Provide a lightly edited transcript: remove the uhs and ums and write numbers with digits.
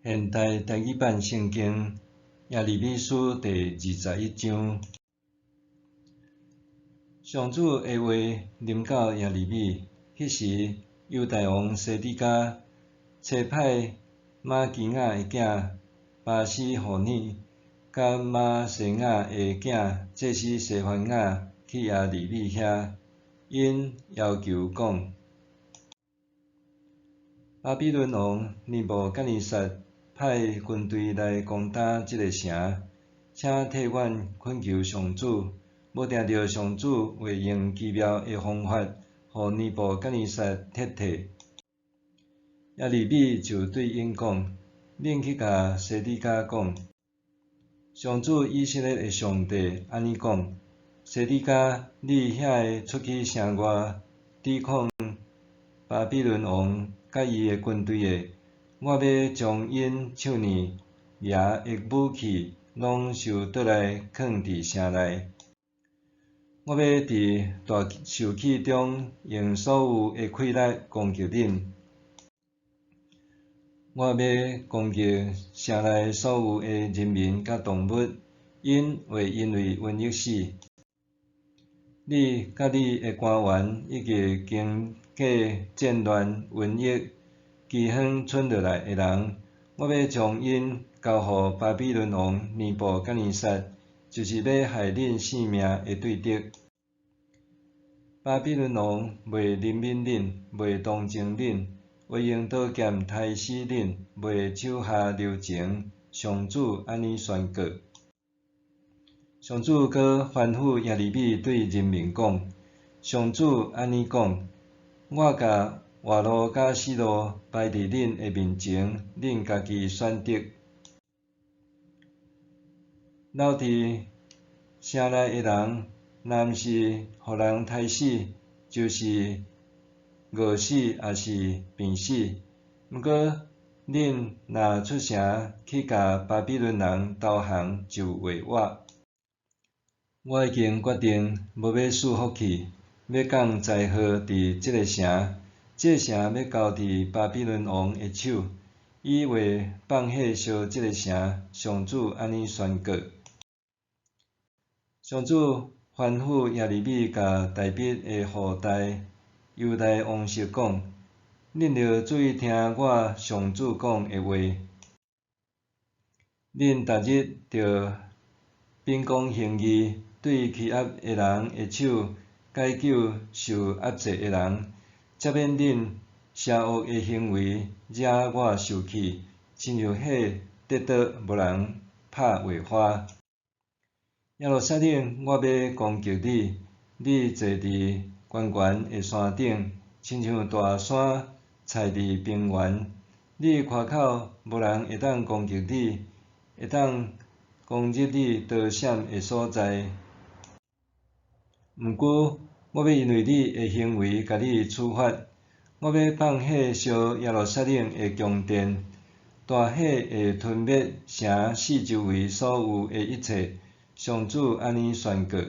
现代台语版圣经耶利米书第21章。上主的话临到耶利米，迄时犹大王西底家差派马基雅的囝巴西胡尼，甲马西雅的囝祭司西番雅去耶利米遐，因要求讲：巴比伦王尼布甲尼撒派军队来攻打即个城，请替阮恳求上主，要定着上主会用奇妙的方法，互尼布甲尼撒撤退。耶利米就对因讲：恁去甲西底家讲，上主以色列的上帝安尼讲：西底家，你遐个出去城外抵抗巴比伦王甲伊的军队的，我要将因手里拿的武器拢收倒来藏伫城内。我要伫大受气中用所有的溃力攻击恁。我要攻击城内所有的人民甲动物，因会因为瘟疫死。你甲你的官员以及经过战乱、瘟疫、饥荒剩落来的人，我要将因交互巴比伦王尼布甲尼撒，就是要害恁性命的对敌。巴比伦王袂怜悯恁，袂同情恁，会用刀剑杀死恁，袂手下留情。上主安尼宣告。上主阁吩咐耶利米对人民讲：上主安尼讲，我甲活路甲死路摆伫恁的面前，恁家己选择。留伫城内的人，若毋是互人杀死，就是饿死，也是病死。毋过恁若出城去甲巴比伦人投降，就袂活。我已经决定无要使福气，要降灾祸伫即个城，即个城要交伫巴比伦王的手，伊会放火烧即个城。上主安尼宣告。上主吩咐耶利米甲大笔的后代犹大王室讲：恁着注意听我上主讲的话，恁逐日着秉公行义，对欺压的人的手解救受压制的人，才免恁邪恶的行为惹我生气，亲像火跌倒无人拍袂花。耶路撒冷，我要攻击你，你坐伫悬悬的山顶，亲像大山踩伫平原。你开口无人会当攻击你，会当攻入你逃闪的所在。毋过，我要因为你的行为甲你处罚。我要放火烧耶路撒冷的宫殿，大火会吞灭城四周围所有的一切。上主安尼宣告。